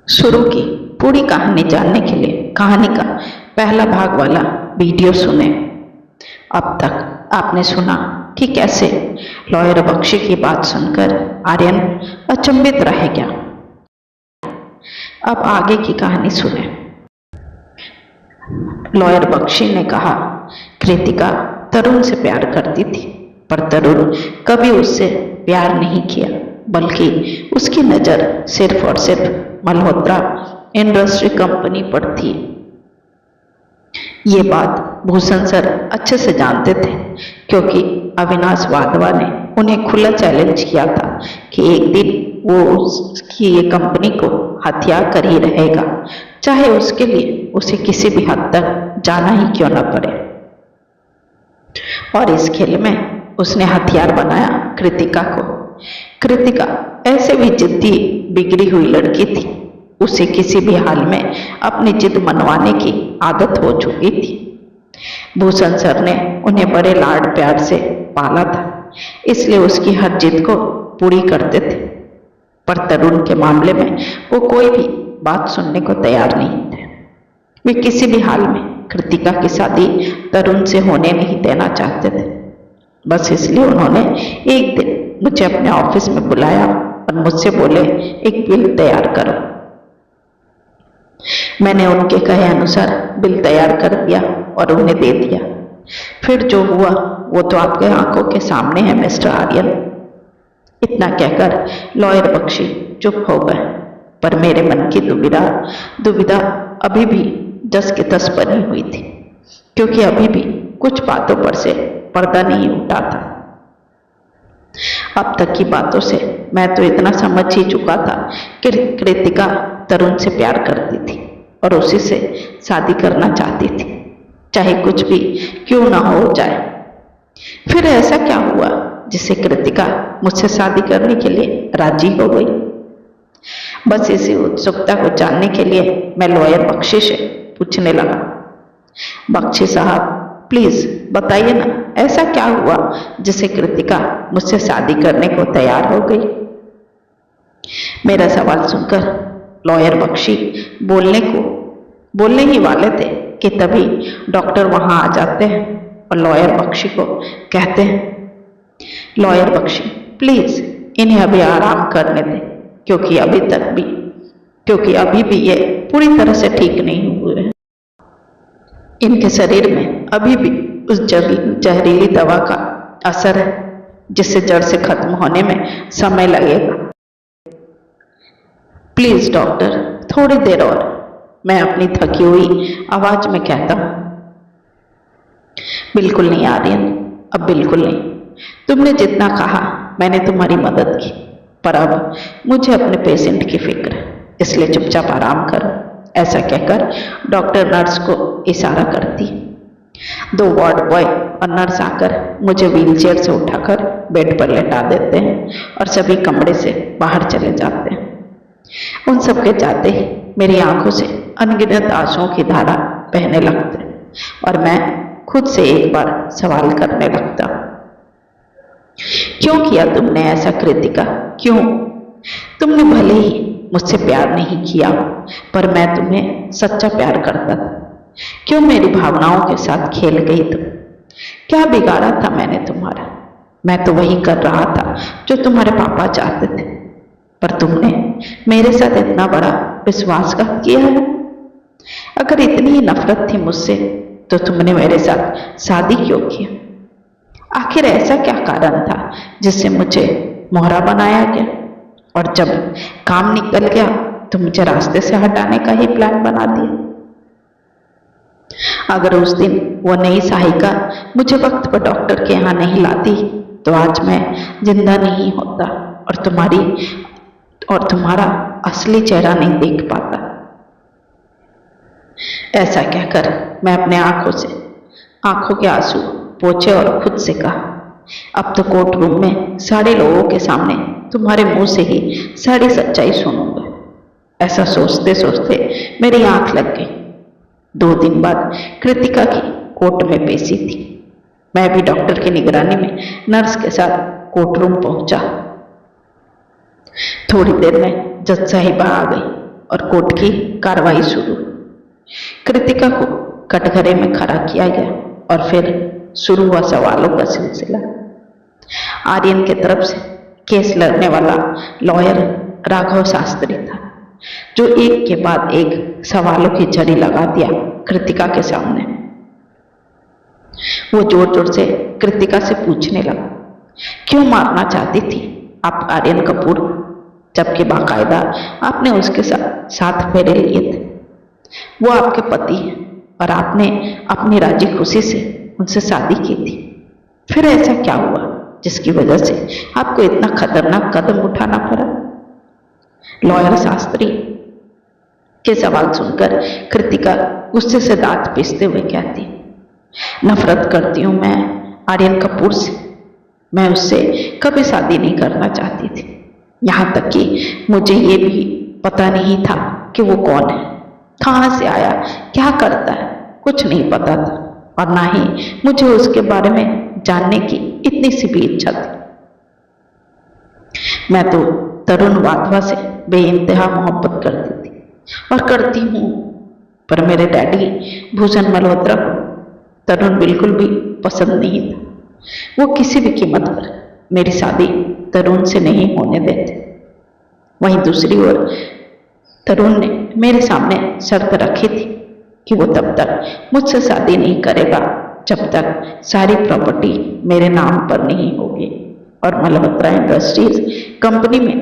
शुरू की पूरी कहानी जानने के लिए कहानी का पहला भाग वाला वीडियो सुने। अब तक आपने सुना कि कैसे लॉयर बख्शी की बात सुनकर आर्यन अचंभित रह गया। अब आगे की कहानी सुने। लॉयर बख्शी ने कहा, कृतिका तरुण से प्यार करती थी, पर तरुण कभी उससे प्यार नहीं किया, बल्कि उसकी नज़र सिर्फ और सिर्फ मल्होत्रा इंडस्ट्री कंपनी पर थी। ये बात भूषण सर अच्छे से जानते थे, क्योंकि अविनाश वाधवा ने उन्हें खुला चैलेंज किया था कि एक दिन वो उसकी ये कंपनी को हत्या कर ही रहेगा, चाहे उसके लिए उसे किसी भी हद तक जाना ही क्यों न पड़े। और इस खेल में उसने हथियार बनाया कृतिका को। कृतिका ऐसे भी जिद्दी बिगड़ी हुई लड़की थी, उसे किसी भी हाल में अपनी जिद मनवाने की आदत हो चुकी थी। भूषण सर ने उन्हें बड़े लाड प्यार से पाला था, इसलिए उसकी हर जिद को पूरी करते थे। पर तरुण के मामले में वो कोई भी बात सुनने को तैयार नहीं थे। वे किसी भी हाल में कृतिका की शादी तरुण से होने नहीं देना चाहते थे। बस इसलिए उन्होंने एक दिन मुझे अपने ऑफिस में बुलाया और मुझसे बोले, एक बिल तैयार करो। मैंने उनके कहे अनुसार बिल तैयार कर दिया और उन्हें दे दिया। फिर जो हुआ वो तो आपके आंखों के सामने है मिस्टर आर्यन। इतना कहकर लॉयर बख्शी चुप हो गए, पर मेरे मन की दुविधा अभी भी जस की तस बनी हुई थी, क्योंकि अभी भी कुछ बातों पर से पर्दा नहीं उठा था। अब तक की बातों से मैं तो इतना समझ ही चुका था कि कृतिका तरुण से प्यार करती थी और उसी से शादी करना चाहती थी, चाहे कुछ भी क्यों ना हो जाए। फिर ऐसा क्या हुआ जिससे कृतिका मुझसे शादी करने के लिए राजी हो गई? बस इसी उत्सुकता को जानने के लिए मैं लॉयर बख्शी से पूछने लगा, बख्शी साहब प्लीज बताइए ना, ऐसा क्या हुआ जिससे कृतिका मुझसे शादी करने को तैयार हो गई? मेरा सवाल सुनकर लॉयर बख्शी बोलने ही वाले थे कि तभी डॉक्टर वहां आ जाते हैं और लॉयर बख्शी को कहते हैं, लॉयर बख्शी प्लीज इन्हें अभी आराम करने दें, क्योंकि अभी भी ये पूरी तरह से ठीक नहीं हुए हैं। इनके शरीर में अभी भी उस जहरीली दवा का असर है, जिससे जड़ से खत्म होने में समय लगेगा। प्लीज डॉक्टर थोड़ी देर और, मैं अपनी थकी हुई आवाज में कहता हूं। बिल्कुल नहीं आर्यन, अब बिल्कुल नहीं। तुमने जितना कहा मैंने तुम्हारी मदद की, पर अब मुझे अपने पेशेंट की फिक्र है, इसलिए चुपचाप आराम करो। ऐसा कहकर डॉक्टर नर्स को इशारा करती। 2 वार्ड बॉय और नर्स आकर मुझे व्हीलचेयर से उठाकर बेड पर लेटा देते हैं और सभी कमरे से बाहर चले जाते हैं। उन सबके जाते ही मेरी आंखों से अनगिनत आंसुओं की धारा बहने लगते और मैं खुद से एक बार सवाल करने लगता, क्यों किया तुमने ऐसा कृतिका? क्यों? तुमने भले ही मुझसे प्यार नहीं किया, पर मैं तुम्हें सच्चा प्यार करता था। क्यों मेरी भावनाओं के साथ खेल गई तुम? क्या बिगाड़ा था मैंने तुम्हारा? मैं तो वही कर रहा था जो तुम्हारे पापा चाहते थे, पर तुमने मेरे साथ इतना बड़ा विश्वासघात किया है। अगर इतनी ही नफरत थी मुझसे तो तुमने मेरे साथ शादी क्यों की? आखिर ऐसा क्या कारण था जिससे मुझे मोहरा बनाया गया, और जब काम निकल गया तो मुझे रास्ते से हटाने का ही प्लान बना दिया? अगर उस दिन वो नई सहायिका मुझे वक्त पर डॉक्टर के यहाँ नहीं लाती तो आज मैं जिंदा नहीं होता और तुम्हारा असली चेहरा नहीं देख पाता। ऐसा कहकर मैं अपने आंखों के आंसू पोंछे और खुद से कहा, अब तो कोर्ट रूम में सारे लोगों के सामने तुम्हारे मुंह से ही सारी सच्चाई सुनूंगा। ऐसा सोचते सोचते मेरी आंख लग गई। 2 दिन बाद कृतिका की कोर्ट में पेशी थी। मैं भी डॉक्टर की निगरानी में नर्स के साथ कोर्ट रूम पहुंचा। थोड़ी देर में जज साहिबा आ गई। और कोर्ट की कार्रवाई शुरू। कृतिका को कटघरे में खड़ा किया गया और फिर शुरू हुआ सवालों का सिलसिला। आर्यन की तरफ से केस लड़ने वाला लॉयर राघव शास्त्री था, जो एक के बाद एक सवालों की झड़ी लगा दिया कृतिका के सामने। वो जोर जोर से कृतिका से पूछने लगा, क्यों मारना चाहती थी आप आर्यन कपूर, जबकि बाकायदा आपने उसके साथ 7 फेरे लिए थे। वो आपके पति हैं और आपने अपनी राजी खुशी से उनसे शादी की थी। फिर ऐसा क्या हुआ जिसकी वजह से आपको इतना खतरनाक कदम उठाना पड़ा? लॉयर शास्त्री के सवाल सुनकर कृतिका गुस्से से दांत पीसते हुए कहती, नफरत करती हूं मैं आर्यन कपूर से। मैं उससे कभी शादी नहीं करना चाहती थी। यहाँ तक कि मुझे ये भी पता नहीं था कि वो कौन है, कहाँ से आया, क्या करता है, कुछ नहीं पता था। और ना ही मुझे उसके बारे में जानने की इतनी सी भी इच्छा थी। मैं तो तरुण वाधवा से बेइंतहा मोहब्बत करती थी और करती हूँ, पर मेरे डैडी भूषण मल्होत्रा को तरुण बिल्कुल भी पसंद नहीं था। वो किसी भी कीमत पर मेरी शादी तरुण से नहीं होने देते। वहीं दूसरी ओर तरुण ने मेरे सामने शर्त रखी थी कि वो तब तक मुझसे शादी नहीं करेगा जब तक सारी प्रॉपर्टी मेरे नाम पर नहीं होगी और मल्होत्रा इंडस्ट्रीज कंपनी में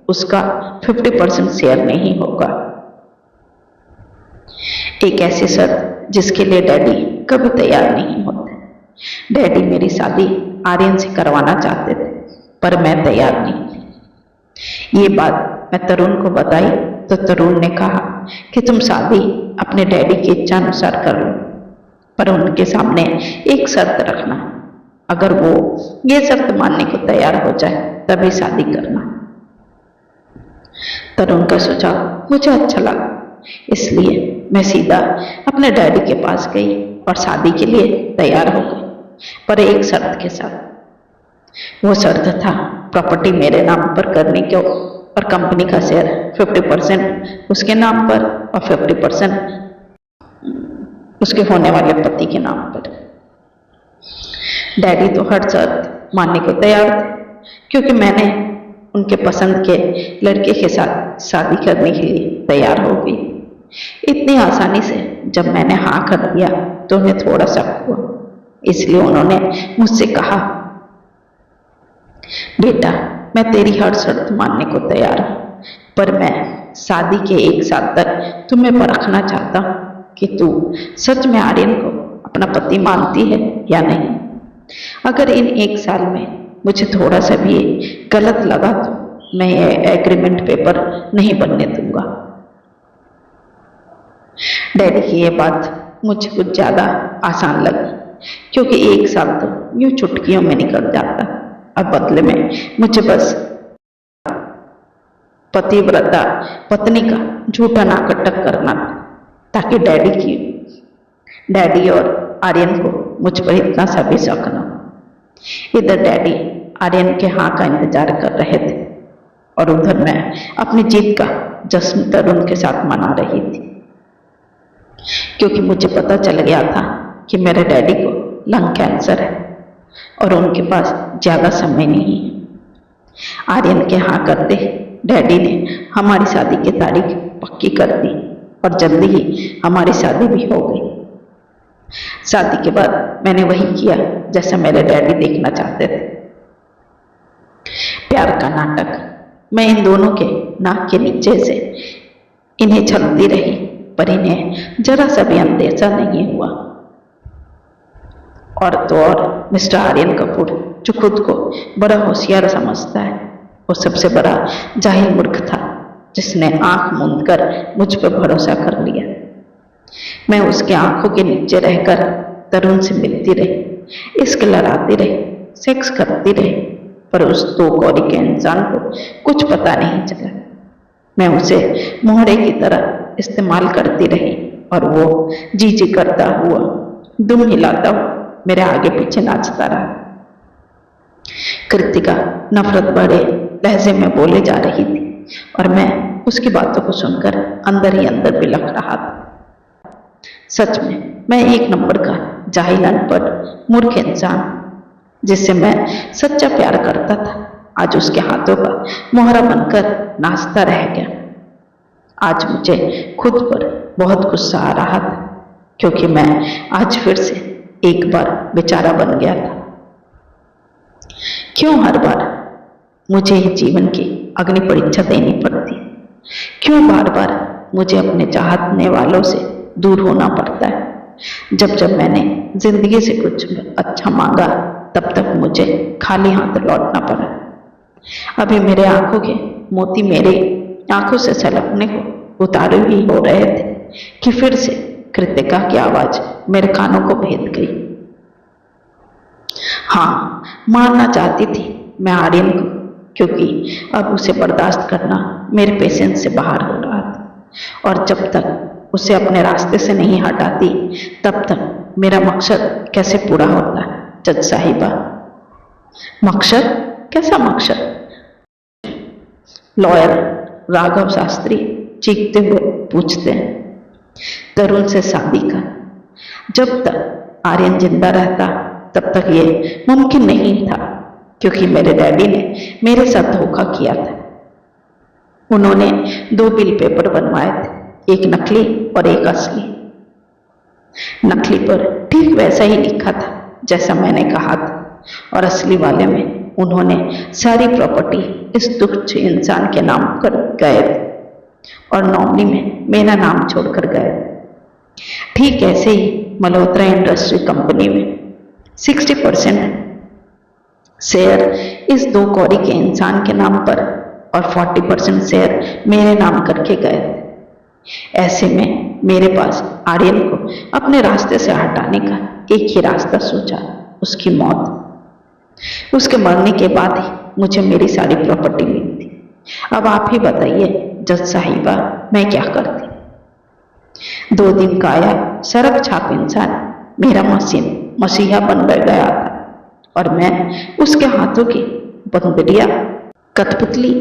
उसका 50% शेयर नहीं होगा। एक ऐसी शर्त जिसके लिए डैडी कभी तैयार नहीं होते। डैडी मेरी शादी आर्यन से करवाना चाहते थे, पर मैं तैयार नहीं थी। ये बात मैं तरुण को बताई तो तरुण ने कहा कि तुम शादी अपने डैडी की इच्छा अनुसार कर लो, पर उनके सामने एक शर्त रखना। अगर वो ये शर्त मानने को तैयार हो जाए तभी शादी करना। तरुण का सुझाव मुझे अच्छा लगा, इसलिए मैं सीधा अपने डैडी के पास गई और शादी के लिए तैयार हो गई, पर एक शर्त के साथ। वो शर्त था प्रॉपर्टी मेरे नाम पर करने को और कंपनी का शेयर 50% उसके नाम पर और 50% उसके होने वाले पति के नाम पर। डैडी तो हर शर्त मानने को तैयार थे, क्योंकि मैंने उनके पसंद के लड़के के साथ शादी करने के लिए तैयार हो गई। इतनी आसानी से जब मैंने हाँ कर दिया तो उन्हें थोड़ा शक हुआ, इसलिए उन्होंने मुझसे कहा, बेटा मैं तेरी हर शर्त मानने को तैयार हूं, पर मैं शादी के 1 साल तक तुम्हें परखना चाहता हूं कि तू सच में आर्यन को अपना पति मानती है या नहीं। अगर इन 1 साल में मुझे थोड़ा सा भी गलत लगा तो मैं ये एग्रीमेंट पेपर नहीं बनने दूंगा। डैडी की ये बात मुझे कुछ ज्यादा आसान लगी, क्योंकि 1 साल तो यूं चुटकियों में निकल जाता और बदले में मुझे बस पतिव्रता पत्नी का झूठा नाटक करना था, ताकि डैडी और आर्यन को मुझ पर इतना सा भी शक न हो। इधर डैडी आर्यन के हाँ का इंतजार कर रहे थे और उधर मैं अपनी जीत का जश्न तरुण के साथ मना रही थी, क्योंकि मुझे पता चल गया था कि मेरे डैडी को लंग कैंसर है और उनके पास ज्यादा समय नहीं है। आर्यन के हाँ करते डैडी ने हमारी शादी की तारीख पक्की कर दी और जल्दी ही हमारी शादी भी हो गई। शादी के बाद मैंने वही किया जैसा मेरे डैडी देखना चाहते थे, प्यार का नाटक। मैं इन दोनों के नाक के नीचे से इन्हें छलती रही, पर इन्हें जरा सा भी अंदेशा नहीं हुआ। और तो और मिस्टर आर्यन कपूर, जो खुद को बड़ा होशियार समझता है, वो सबसे बड़ा जाहिल मूर्ख था जिसने आंख मूंद कर मुझ पर भरोसा कर लिया। मैं उसके आंखों के नीचे रहकर तरुण से मिलती रही, इश्क लड़ाती रही, सेक्स करती रही, पर उस 2 कौड़ी के इंसान को कुछ पता नहीं चला। मैं उसे मोहरे की तरह इस्तेमाल करती रही और वो जी जी करता हुआ, दुम हिलाता हुआ मेरे आगे पीछे नाचता रहा। कृतिका नफरत भरे लहजे में बोले जा रही थी और मैं उसकी बातों को सुनकर अंदर ही अंदर बिलख रहा था। सच में मैं एक नंबर का जाहिल, अनपढ़, मूर्ख इंसान जिससे मैं सच्चा प्यार करता था, आज उसके हाथों का मोहरा बनकर नाचता रह गया। आज मुझे खुद पर बहुत गुस्सा आ रहा था, क्योंकि मैं आज फिर से एक बार बेचारा बन गया था। क्यों हर बार मुझे ही जीवन की अग्नि परीक्षा देनी पड़ती? क्यों बार बार मुझे अपने चाहने वालों से दूर होना पड़ता है? जब जब मैंने जिंदगी से कुछ अच्छा मांगा, तब तक मुझे खाली हाथ लौटना पड़ा। अभी मेरे आंखों के मोती मेरी आंखों से छलकने को उतारू ही हो रहे थे कि फिर से कृतिका की आवाज मेरे कानों को भेद गई। हाँ, मारना चाहती थी मैं आर्यन को, क्योंकि अब उसे बर्दाश्त करना मेरे पेशेंस से बाहर हो रहा था, और जब तक उसे अपने रास्ते से नहीं हटाती, तब तक मेरा मकसद कैसे पूरा होता? जज साहिबा, मकसद? कैसा मकसद? लॉयर राघव शास्त्री चीखते हुए पूछते हैं। तरुण से शादी का। जब तक आर्यन जिंदा रहता, तब तक ये मुमकिन नहीं था, क्योंकि मेरे डैडी ने मेरे साथ धोखा किया था। उन्होंने 2 बिल पेपर बनवाए थे, एक नकली और एक असली। नकली पर ठीक वैसा ही लिखा था जैसा मैंने कहा था, और असली वाले में उन्होंने सारी प्रॉपर्टी इस तुच्छ इंसान के नाम कर गए थे, और नॉमिनी में मेरा नाम छोड़कर गए थे। ठीक ऐसे ही मल्होत्रा इंडस्ट्री कंपनी में 60% शेयर इस 2 कौड़ी के इंसान के नाम पर और 40% शेयर मेरे नाम करके गए थे। ऐसे में मेरे पास आर्यन को अपने रास्ते से हटाने का एक ही रास्ता सूझा, उसकी मौत। उसके मरने के बाद ही मुझे मेरी सारी प्रॉपर्टी मिली थी। अब आप ही बताइए जज साहिबा, मैं क्या करती? 2 दिन का आया सड़क छाप इंसान मेरा मसीहा बन गया था, और मैं उसके हाथों की बंदरिया, कठपुतली।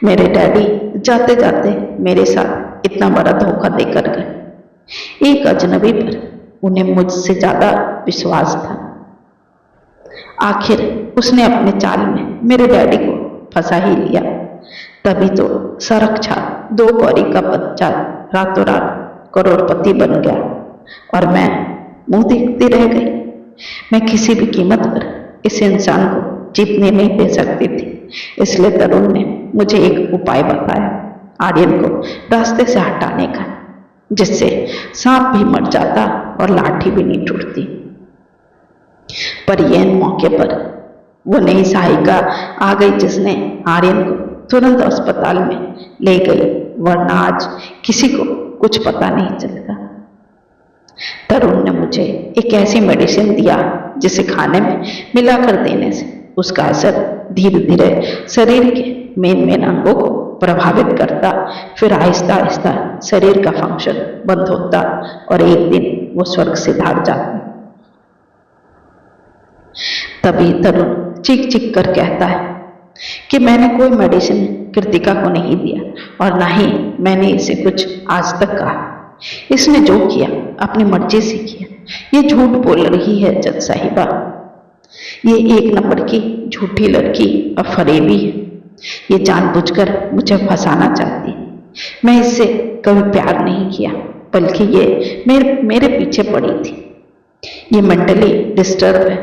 मेरे डैडी जाते जाते मेरे साथ इतना बड़ा धोखा देकर गए। एक अजनबी पर उन्हें मुझसे ज्यादा विश्वास था। आखिर उसने अपने चाल में मेरे डैडी को फंसा ही लिया। तभी तो सड़क छाप 2 कौड़ी का बच्चा रातों रात करोड़पति बन गया, और मैं मुंह देखती रह गई। मैं किसी भी कीमत पर इस इंसान को जीतने नहीं दे सकती थी। इसलिए तरुण ने मुझे एक उपाय बताया, आर्यन को रास्ते से हटाने का, जिससे सांप भी मर जाता और लाठी भी नहीं टूटती। पर यह मौके पर वो नई सहायिका आ गई, जिसने आर्यन को तुरंत अस्पताल में ले गई, वरना आज किसी को कुछ पता नहीं चलता। तरुण ने मुझे एक ऐसी मेडिसिन दिया जिसे खाने में मिलाकर देने से उसका असर धीरे धीरे शरीर के मेन अंगों को प्रभावित करता, फिर आहिस्ता आहिस्ता शरीर का फंक्शन बंद होता, और एक दिन वो स्वर्ग से भाग जाता। तभी तरुण चीख चीख कर कहता है कि मैंने कोई मेडिसिन कृतिका को नहीं दिया, और ना ही मैंने इसे कुछ आज तक कहा। इसने जो किया अपनी मर्जी से किया। ये झूठ बोल रही है जज साहिबा। ये 1 नंबर की झूठी लड़की और फरेबी है। ये जानबूझकर मुझे फंसाना चाहती है। मैं इससे कभी प्यार नहीं किया, बल्कि ये मेरे पीछे पड़ी थी। ये मेंटली डिस्टर्ब है,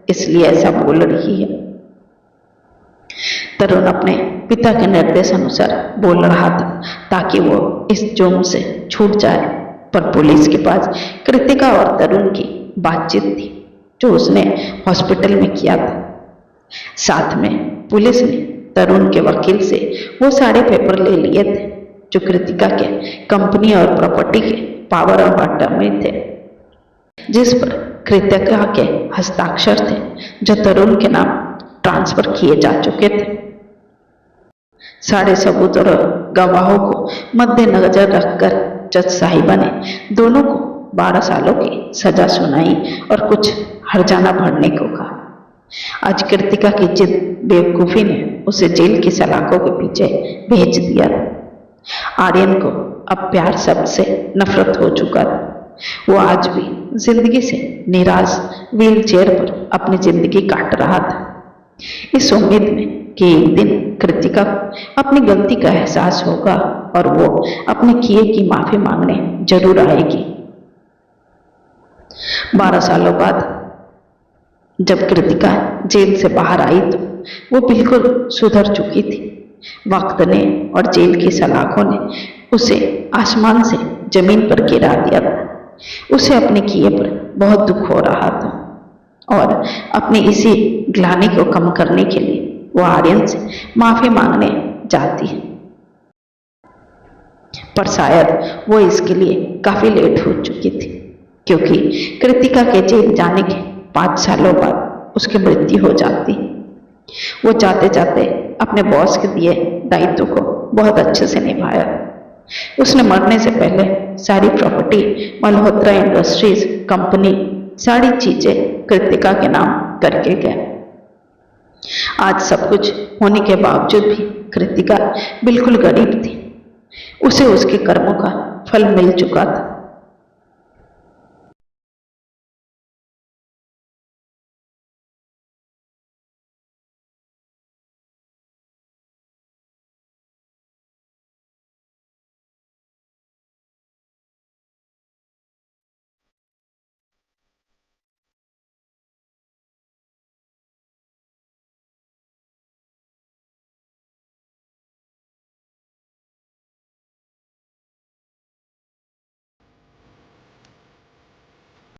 इसलिए ऐसा बोल रही है। तरुण अपने पिता के निर्देश अनुसार बोल रहा था, ताकि वो इस जुर्म से छूट जाए। पर पुलिस के पास कृतिका और तरुण की बातचीत थी, जो उसने हॉस्पिटल में किया था। साथ में पुलिस ने तरुण के वकील से वो सारे पेपर ले लिए थे जो कृतिका के कंपनी और प्रॉपर्टी के पावर ऑफ अटॉर्नी थे, जिस पर कृतिका के हस्ताक्षर थे, जो तरुण के नाम ट्रांसफर किए जा चुके थे। सारे सबूत और गवाहों को मद्देनजर रखकर जज साहिबा ने दोनों को 12 सालों की सजा सुनाई और कुछ हर्जाना भरने को कहा। आज कृतिका की जिद बेवकूफी ने उसे जेल की सलाखों के पीछे भेज दिया। आर्यन को अब प्यार शब्द से नफरत हो चुका था। वो आज भी जिंदगी से निराश व्हील चेयर पर अपनी जिंदगी काट रहा था, इस उम्मीद में कि एक दिन कृतिका को अपनी गलती का एहसास होगा और वो अपने किए की माफी मांगने जरूर आएगी। 12 सालों बाद जब कृतिका जेल से बाहर आई तो वो बिल्कुल सुधर चुकी थी। वक्त ने और जेल की सलाखों ने उसे आसमान से जमीन पर गिरा दिया था। उसे अपने किए पर बहुत दुख हो रहा था और अपनी इसी ग्लानि को कम करने के लिए वो आर्यन से माफी मांगने जाती है, पर शायद वो इसके लिए काफी लेट हो चुकी थी, क्योंकि कृतिका के जेल जाने के 5 सालों बाद उसकी मृत्यु हो जाती। वो जाते जाते अपने बॉस के दिए दायित्व को बहुत अच्छे से निभाया। उसने मरने से पहले सारी प्रॉपर्टी मल्होत्रा इंडस्ट्रीज कंपनी, सारी चीजें कृतिका के नाम करके गया। आज सब कुछ होने के बावजूद भी कृतिका बिल्कुल गरीब थी। उसे उसके कर्मों का फल मिल चुका था।